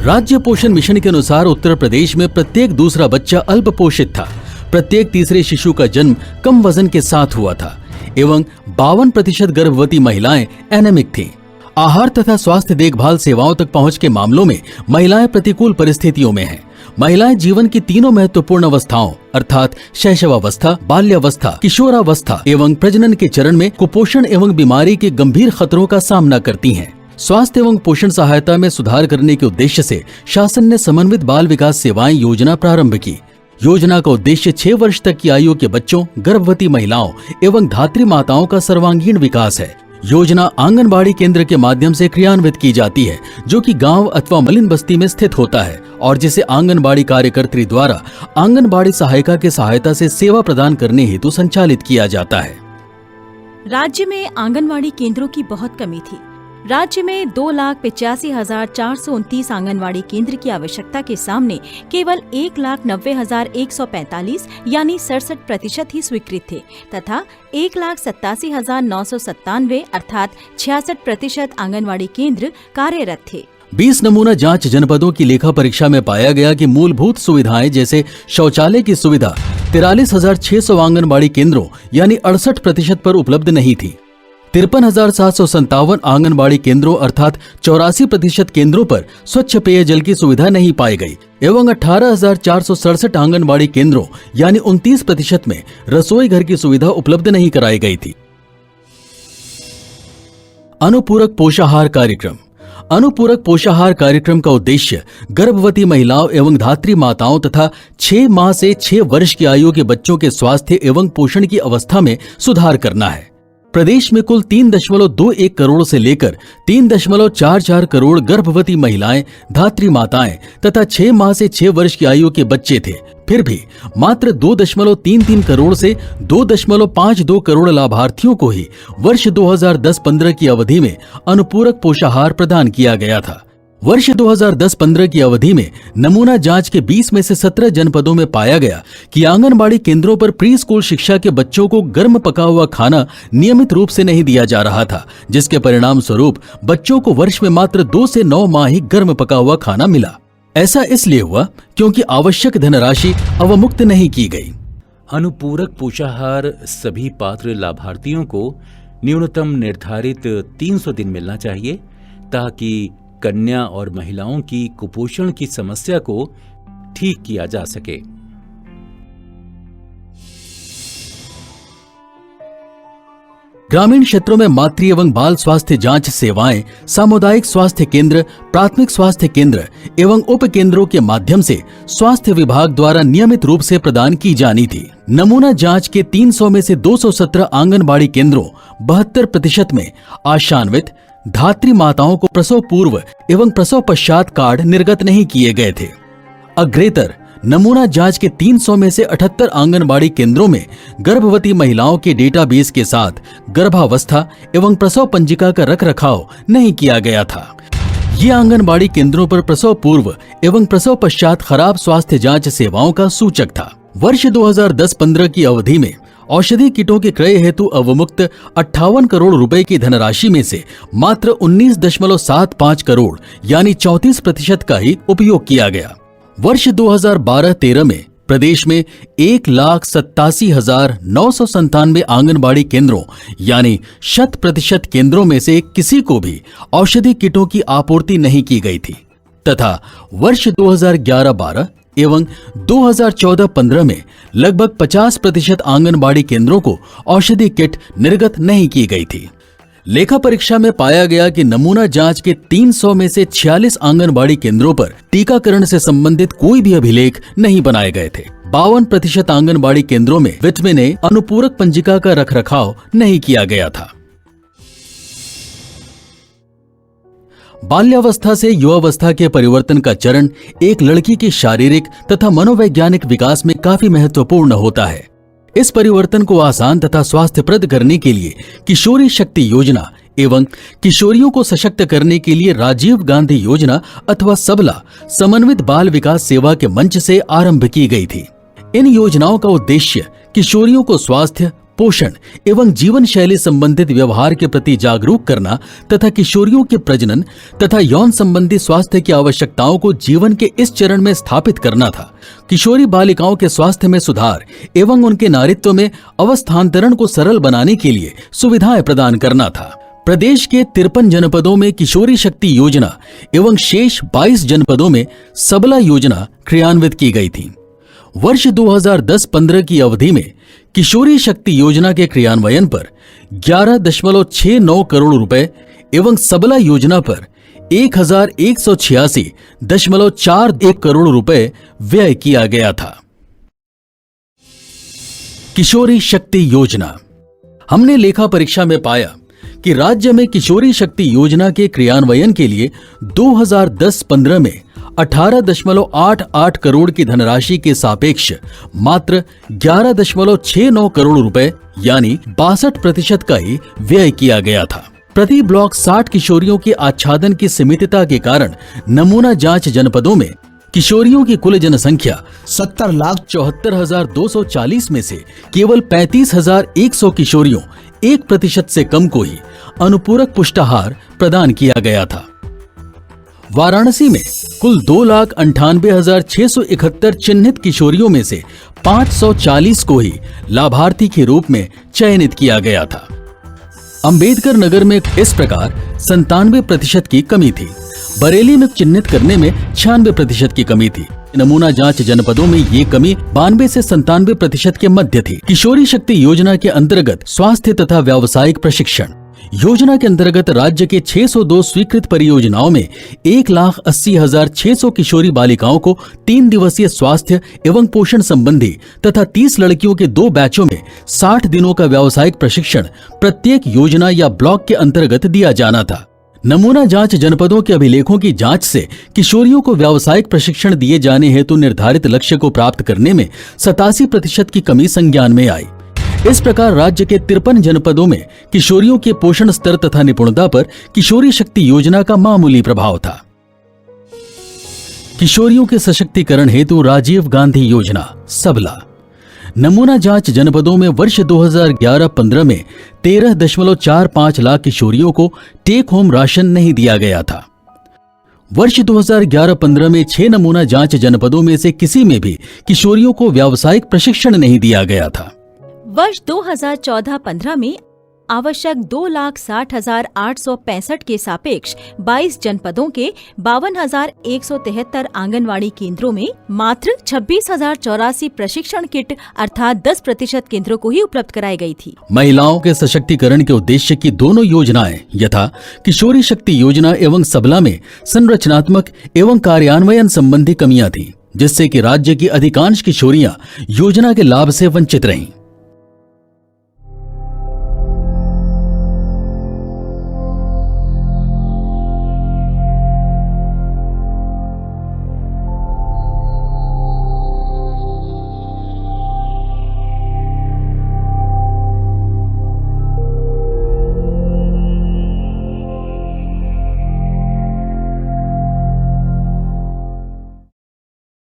राज्य पोषण मिशन के अनुसार उत्तर प्रदेश में प्रत्येक दूसरा बच्चा अल्प पोषित था। प्रत्येक तीसरे शिशु का जन्म कम वजन के साथ हुआ था एवं 52% गर्भवती महिलाएं एनेमिक थीं। आहार तथा स्वास्थ्य देखभाल सेवाओं तक पहुंच के मामलों में महिलाएं प्रतिकूल परिस्थितियों में हैं। महिलाएं जीवन की तीनों महत्वपूर्ण अवस्थाओं अर्थात शैशवावस्था, बाल्यावस्था, किशोरावस्था एवं प्रजनन के चरण में कुपोषण एवं बीमारी के गंभीर खतरों का सामना करती हैं। स्वास्थ्य एवं पोषण सहायता में सुधार करने के उद्देश्य से शासन ने समन्वित बाल विकास सेवाएं योजना प्रारंभ की। योजना का उद्देश्य 6 वर्ष तक की आयु के बच्चों, गर्भवती महिलाओं एवं धात्री माताओं का सर्वांगीण विकास है। योजना आंगनबाड़ी केंद्र के माध्यम से क्रियान्वित की जाती है, जो कि गांव अथवा मलिन बस्ती में स्थित होता है और जिसे आंगनबाड़ी कार्यकर्त्री द्वारा आंगनबाड़ी सहायिका के सहायता से सेवा प्रदान करने हेतु संचालित किया जाता है। राज्य में आंगनबाड़ी केंद्रों की बहुत कमी थी। राज्य में 2,85,429 आंगनवाड़ी केंद्र की आवश्यकता के सामने केवल 1,90,145 यानी 67% ही स्वीकृत थे तथा 1,87,997 अर्थात 66% आंगनवाड़ी केंद्र कार्यरत थे। 20 नमूना जांच जनपदों की लेखा परीक्षा में पाया गया कि मूलभूत सुविधाएं जैसे शौचालय की सुविधा 43,600 आंगनबाड़ी केंद्रों यानी 68% पर उपलब्ध नहीं थी। 53,757 आंगनबाड़ी केंद्रों अर्थात 84% केंद्रों पर स्वच्छ पेयजल की सुविधा नहीं पाई गई एवं 18,467 आंगनबाड़ी केंद्रों यानी 29% में रसोई घर की सुविधा उपलब्ध नहीं कराई गई थी। अनुपूरक पोषाहार कार्यक्रम। अनुपूरक पोषाहार कार्यक्रम का उद्देश्य गर्भवती महिलाओं एवं धात्री माताओं तथा 6 माह से 6 वर्ष की आयु के बच्चों के स्वास्थ्य एवं पोषण की अवस्था में सुधार करना है। प्रदेश में कुल 3.21 करोड़ से लेकर 3.44 करोड़ गर्भवती महिलाएं, धात्री माताएं तथा 6 माह से 6 वर्ष की आयु के बच्चे थे। फिर भी मात्र 2.33 करोड़ से 2.52 करोड़ लाभार्थियों को ही वर्ष 2010-15 की अवधि में अनुपूरक पोषाहार प्रदान किया गया था। वर्ष 2010-15 की अवधि में नमूना जांच के 20 में से 17 जनपदों में पाया गया कि आंगनबाड़ी केंद्रों पर प्री स्कूल शिक्षा के बच्चों को गर्म पका हुआ खाना नियमित रूप से नहीं दिया जा रहा था, जिसके परिणाम स्वरूप बच्चों को वर्ष में मात्र 2 से 9 माह ही गर्म पका हुआ खाना मिला। ऐसा इसलिए हुआ क्योंकि आवश्यक धनराशि अवमुक्त नहीं की गई। अनुपूरक पोषाहार सभी पात्र लाभार्थियों को न्यूनतम निर्धारित 300 दिन मिलना चाहिए ताकि कन्या और महिलाओं की कुपोषण की समस्या को ठीक किया जा सके। ग्रामीण क्षेत्रों में मातृ एवं बाल स्वास्थ्य जांच सेवाएं सामुदायिक स्वास्थ्य केंद्र, प्राथमिक स्वास्थ्य केंद्र एवं उप केंद्रों के माध्यम से स्वास्थ्य विभाग द्वारा नियमित रूप से प्रदान की जानी थी। नमूना जांच के 300 में से 217 आंगनबाड़ी केंद्रों 72% में आशान्वित धात्री माताओं को प्रसव पूर्व एवं प्रसव पश्चात कार्ड निर्गत नहीं किए गए थे। अग्रेतर नमूना जांच के 300 में से 78 आंगनबाड़ी केंद्रों में गर्भवती महिलाओं के डेटाबेस के साथ गर्भावस्था एवं प्रसव पंजिका का रखरखाव नहीं किया गया था। ये आंगनबाड़ी केंद्रों पर प्रसव पूर्व एवं प्रसव पश्चात खराब स्वास्थ्य जांच सेवाओं का सूचक था। वर्ष 2010-15 की अवधि में औषधि किटों के क्रय हेतु अवमुक्त 58 करोड़ रुपए की धनराशि में से मात्र 19.75 करोड़ यानी 34% का ही उपयोग किया गया। वर्ष 2012-13 में प्रदेश में 1,87,997 आंगनबाड़ी केंद्रों यानी 100% केंद्रों में से किसी को भी औषधि किटों की आपूर्ति नहीं की गई थी तथा वर्ष 2011-12 एवं 2014-15 में लगभग 50% आंगनबाड़ी केंद्रों को औषधि किट निर्गत नहीं की गई थी। लेखा परीक्षा में पाया गया कि नमूना जांच के 300 में से 46 आंगनबाड़ी केंद्रों पर टीकाकरण से संबंधित कोई भी अभिलेख नहीं बनाए गए थे। 52% आंगनबाड़ी केंद्रों में विटामिन ए अनुपूरक पंजिका का रखरखाव नहीं किया गया था। बाल्यावस्था से युवावस्था के परिवर्तन का चरण एक लड़की के शारीरिक तथा मनोवैज्ञानिक विकास में काफी महत्वपूर्ण होता है। इस परिवर्तन को आसान तथा स्वास्थ्यप्रद करने के लिए किशोरी शक्ति योजना एवं किशोरियों को सशक्त करने के लिए राजीव गांधी योजना अथवा सबला समन्वित बाल विकास सेवा के मंच से आरंभ की गई थी। इन योजनाओं का उद्देश्य किशोरियों को स्वास्थ्य, पोषण एवं जीवन शैली संबंधित व्यवहार के प्रति जागरूक करना तथा किशोरियों के प्रजनन तथा यौन संबंधी स्वास्थ्य की आवश्यकताओं को जीवन के इस चरण में स्थापित करना था। किशोरी बालिकाओं के स्वास्थ्य में सुधार एवं उनके नारीत्व में अवस्थांतरण को सरल बनाने के लिए सुविधाएं प्रदान करना था। प्रदेश के 53 जनपदों में किशोरी शक्ति योजना एवं शेष 22 जनपदों में सबला योजना क्रियान्वित की गई थी। वर्ष 2010-15 की अवधि में किशोरी शक्ति योजना के क्रियान्वयन पर 11.69 करोड़ रुपए एवं सबला योजना पर 1186.41 करोड़ रुपए व्यय किया गया था। किशोरी शक्ति योजना। हमने लेखा परीक्षा में पाया कि राज्य में किशोरी शक्ति योजना के क्रियान्वयन के लिए 2010-15 में 18.88 करोड़ की धनराशि के सापेक्ष मात्र 11.69 करोड़ रुपए यानी 62% का ही व्यय किया गया था। प्रति ब्लॉक 60 किशोरियों के आच्छादन की सीमितता के कारण नमूना जांच जनपदों में किशोरियों की कुल जनसंख्या 70,74,240 में से केवल 35,100 किशोरियों 1% से कम को ही अनुपूरक पुष्टाहार प्रदान किया गया था। वाराणसी में कुल 2,98,671 चिन्हित किशोरियों में से 540 को ही लाभार्थी के रूप में चयनित किया गया था। अंबेडकर नगर में इस प्रकार 97% की कमी थी। बरेली में चिन्हित करने में 96% की कमी थी। नमूना जांच जनपदों में ये कमी 92 से 97% के मध्य थी। किशोरी शक्ति योजना के अंतर्गत स्वास्थ्य तथा व्यावसायिक प्रशिक्षण। योजना के अंतर्गत राज्य के 602 स्वीकृत परियोजनाओं में 1,80,600 किशोरी बालिकाओं को 3 दिवसीय स्वास्थ्य एवं पोषण संबंधी तथा 30 लड़कियों के 2 बैचों में 60 दिनों का व्यावसायिक प्रशिक्षण प्रत्येक योजना या ब्लॉक के अंतर्गत दिया जाना था। नमूना जांच जनपदों के अभिलेखों की जांच से किशोरियों को व्यावसायिक प्रशिक्षण दिए जाने हेतु निर्धारित लक्ष्य को प्राप्त करने में 87% की कमी संज्ञान में आई। इस प्रकार राज्य के 53 जनपदों में किशोरियों के पोषण स्तर तथा निपुणता पर किशोरी शक्ति योजना का मामूली प्रभाव था। किशोरियों के सशक्तिकरण हेतु राजीव गांधी योजना सबला। नमूना जांच जनपदों में वर्ष 2011-15 में 13.45 लाख किशोरियों को टेक होम राशन नहीं दिया गया था। वर्ष 2011-15 में 6 नमूना जांच जनपदों में से किसी में भी किशोरियों को व्यावसायिक प्रशिक्षण नहीं दिया गया था। वर्ष 2014-15 में आवश्यक 2,60,865 के सापेक्ष 22 जनपदों के 52,173 आंगनवाड़ी केंद्रों में मात्र 26,084 प्रशिक्षण किट अर्थात 10% केंद्रों को ही उपलब्ध कराई गई थी। महिलाओं के सशक्तिकरण के उद्देश्य की दोनों योजनाएं यथा किशोरी शक्ति योजना एवं सबला में संरचनात्मक एवं कार्यान्वयन संबंधी कमियां थी, जिससे कि राज्य की अधिकांश किशोरियां योजना के लाभ से वंचित रहीं।